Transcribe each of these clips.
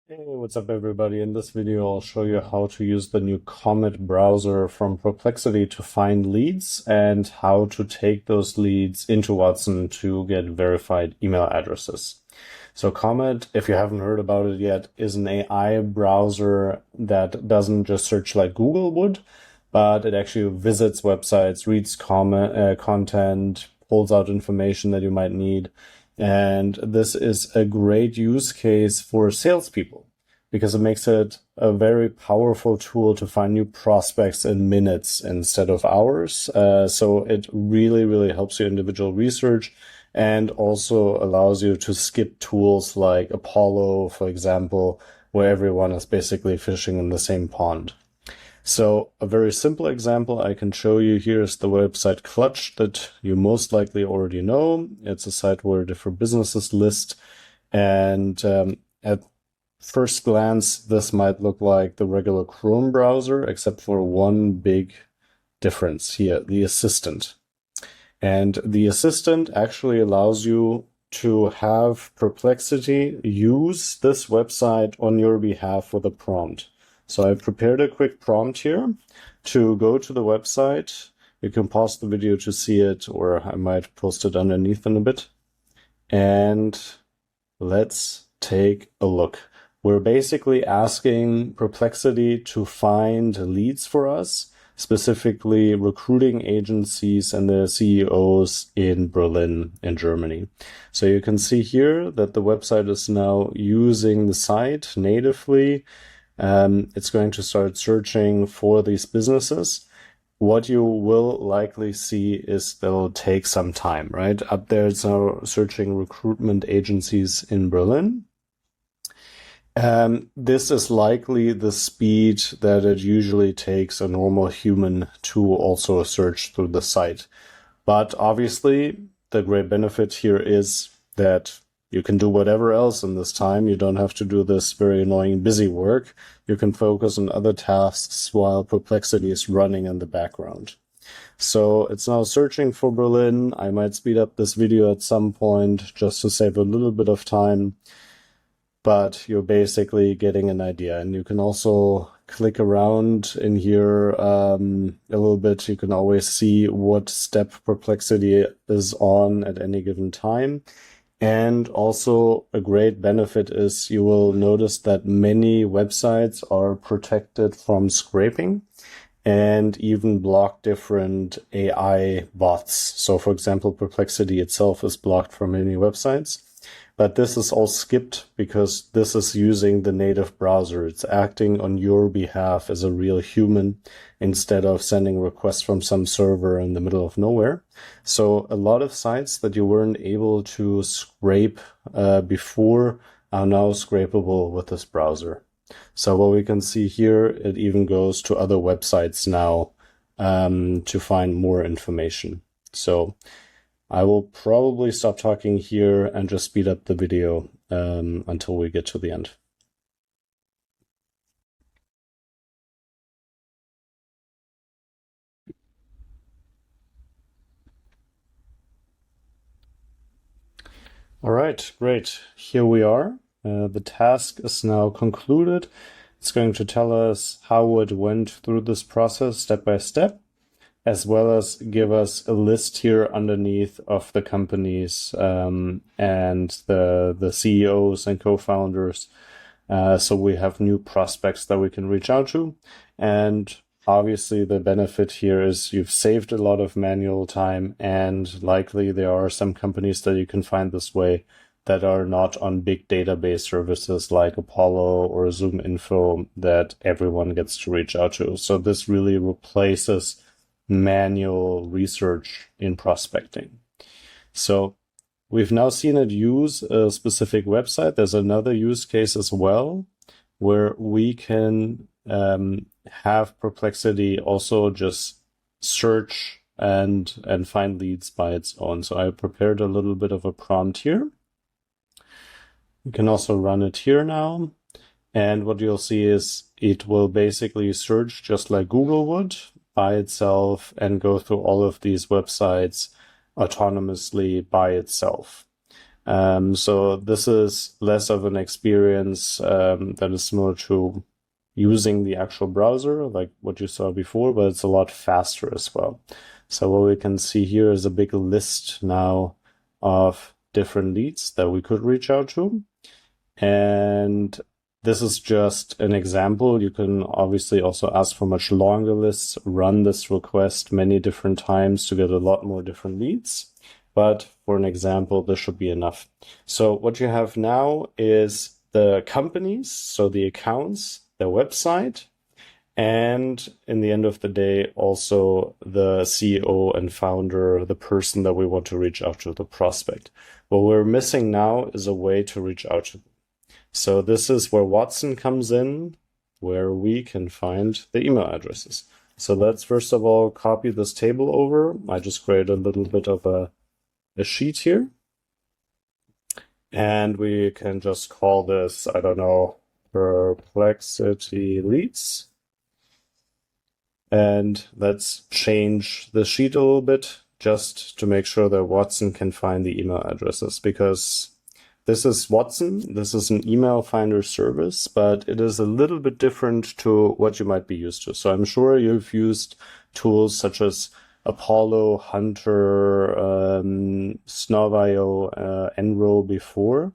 Hey, what's up everybody? In this video, I'll show you how to use the new Comet browser from Perplexity to find leads and how to take those leads into Watson to get verified email addresses. So Comet, if you haven't heard about it yet, is an AI browser that doesn't just search like Google would, but it actually visits websites, reads content, pulls out information that you might need. And this is a great use case for salespeople because it makes it a very powerful tool to find new prospects in minutes instead of hours. So it really helps your individual research and also allows you to skip tools like Apollo, for example, where everyone is basically fishing in the same pond. So a very simple example I can show you here is the website Clutch that you most likely already know. It's a site where different businesses list, and at first glance, this might look like the regular Chrome browser, except for one big difference here, the assistant. And the assistant actually allows you to have Perplexity use this website on your behalf with a prompt. So I've prepared a quick prompt here to go to the website. You can pause the video to see it, or I might post it underneath in a bit. And let's take a look. We're basically asking Perplexity to find leads for us, specifically recruiting agencies and the CEOs in Berlin, in Germany. So you can see here that the website is now using the site natively. It's going to start searching for these businesses. What you will likely see is that it'll take some time, right? Up there, it's now searching recruitment agencies in Berlin. This is likely the speed that it usually takes a normal human to also search through the site. But obviously, the great benefit here is that you can do whatever else in this time. You don't have to do this very annoying busy work. You can focus on other tasks while Perplexity is running in the background. So it's now searching for Berlin. I might speed up this video at some point just to save a little bit of time, but you're basically getting an idea. And you can also click around in here a little bit. You can always see what step Perplexity is on at any given time. And also a great benefit is you will notice that many websites are protected from scraping and even block different AI bots. So for example, Perplexity itself is blocked from many websites, but this is all skipped because this is using the native browser. It's acting on your behalf as a real human instead of sending requests from some server in the middle of nowhere. So a lot of sites that you weren't able to scrape before are now scrapable with this browser. So what we can see here, it even goes to other websites now to find more information. So I will probably stop talking here and just speed up the video until we get to the end. All right, great. Here we are. The task is now concluded. It's going to tell us how it went through this process step by step, as well as give us a list here underneath of the companies and the CEOs and co-founders. So we have new prospects that we can reach out to. And obviously the benefit here is you've saved a lot of manual time, and likely there are some companies that you can find this way that are not on big database services like Apollo or Zoom Info that everyone gets to reach out to. So this really replaces manual research in prospecting. So we've now seen it use a specific website. There's another use case as well where we can have Perplexity also just search and find leads by its own. So I prepared a little bit of a prompt here. You can also run it here now. And what you'll see is it will basically search just like Google would by itself and go through all of these websites autonomously by itself. So this is less of an experience that is similar to using the actual browser, like what you saw before, but it's a lot faster as well. So what we can see here is a big list now of different leads that we could reach out to. And this is just an example. You can obviously also ask for much longer lists, run this request many different times to get a lot more different leads. But for an example, this should be enough. So what you have now is the companies, so the accounts, their website, and in the end of the day, also the CEO and founder, the person that we want to reach out to, the prospect. What we're missing now is a way to reach out to them. So this is where Watson comes in, where we can find the email addresses. So let's first of all copy this table over. I just created a little bit of a sheet here. And we can just call this, I don't know, Perplexity leads. And let's change the sheet a little bit just to make sure that Watson can find the email addresses, because this is Watson. This is an email finder service, but it is a little bit different to what you might be used to. So I'm sure you've used tools such as Apollo, Hunter, Snow.io, Enroll before.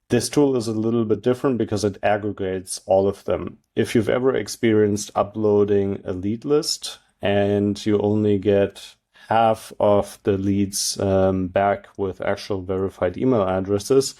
This tool is a little bit different because it aggregates all of them. If you've ever experienced uploading a lead list and you only get half of the leads back with actual verified email addresses,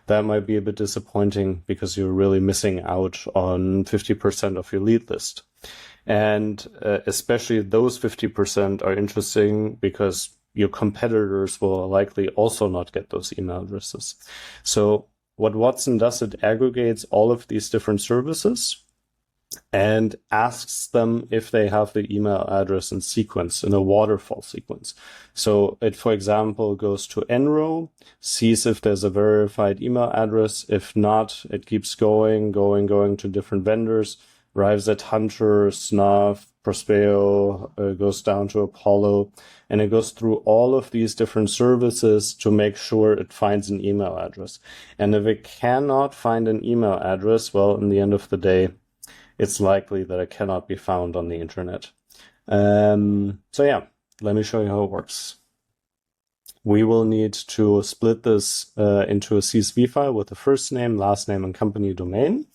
that might be a bit disappointing because you're really missing out on 50% of your lead list. And especially those 50% are interesting because your competitors will likely also not get those email addresses. So what Watson does, it aggregates all of these different services and asks them if they have the email address in sequence, in a waterfall sequence. So it, for example, goes to Enrow, sees if there's a verified email address. If not, it keeps going to different vendors, arrives at Hunter, Snuff, Prospero, goes down to Apollo, and it goes through all of these different services to make sure it finds an email address. And if it cannot find an email address, well, in the end of the day, it's likely that it cannot be found on the internet. So yeah, let me show you how it works. We will need to split this into a CSV file with the first name, last name, and company domain.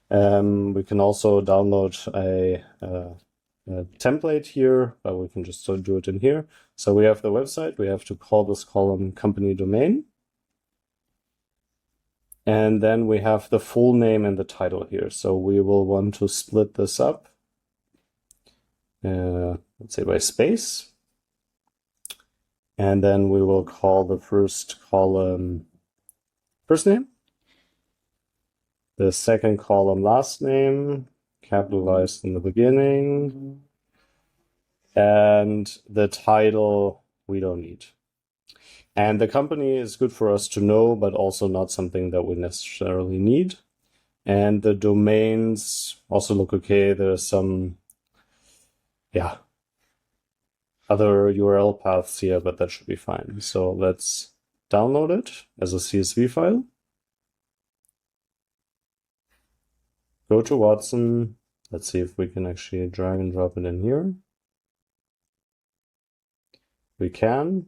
We can also download a template here, but we can just do it in here. So we have the website. We have to call this column company domain. And then we have the full name and the title here. So we will want to split this up, let's say by space. And then we will call the first column first name. The second column last name, capitalized in the beginning. And the title we don't need. And the company is good for us to know, but also not something that we necessarily need. And the domains also look okay. There's some, other URL paths here, but that should be fine. So let's download it as a CSV file. Go to Watson. Let's see if we can actually drag and drop it in here. We can.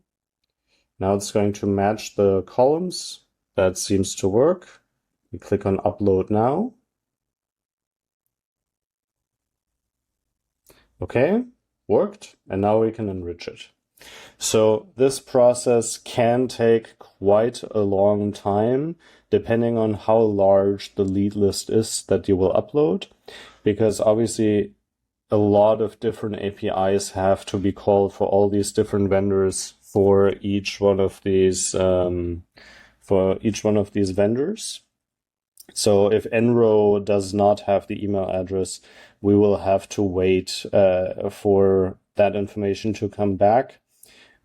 Now it's going to match the columns. That seems to work. We click on Upload Now. Okay, worked. And now we can enrich it. So this process can take quite a long time, depending on how large the lead list is that you will upload, because obviously a lot of different APIs have to be called for all these different vendors for each one of these vendors. So if Enrow does not have the email address, we will have to wait for that information to come back.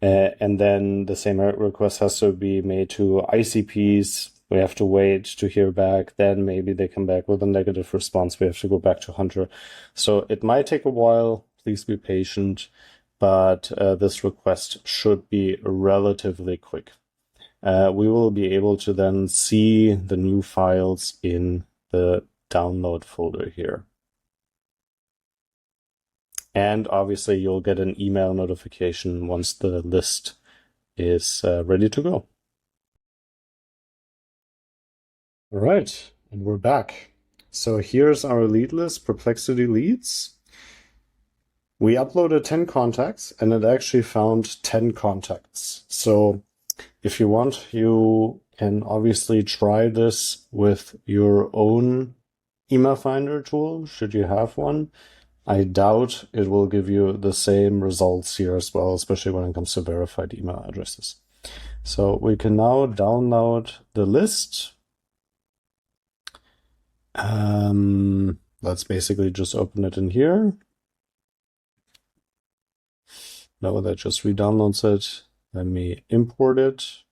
And then the same request has to be made to ICPs. We have to wait to hear back. Then maybe they come back with a negative response. We have to go back to Hunter. So it might take a while. Please be patient. But this request should be relatively quick. we will be able to then see the new files in the download folder here. And obviously you'll get an email notification once the list is ready to go. All right, and we're back. So here's our lead list, Perplexity leads. We uploaded 10 contacts and it actually found 10 contacts. So if you want, you can obviously try this with your own email finder tool, should you have one. I doubt it will give you the same results here as well, especially when it comes to verified email addresses. So we can now download the list. Let's basically just open it in here. No, that just re-downloads it. Let me import it.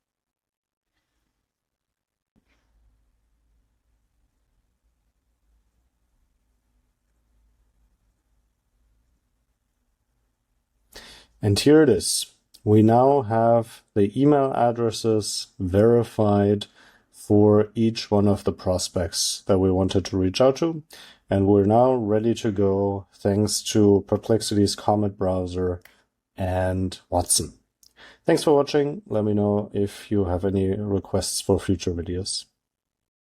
And here it is. We now have the email addresses verified for each one of the prospects that we wanted to reach out to. And we're now ready to go thanks to Perplexity's Comet browser and Watson. Thanks for watching. Let me know if you have any requests for future videos.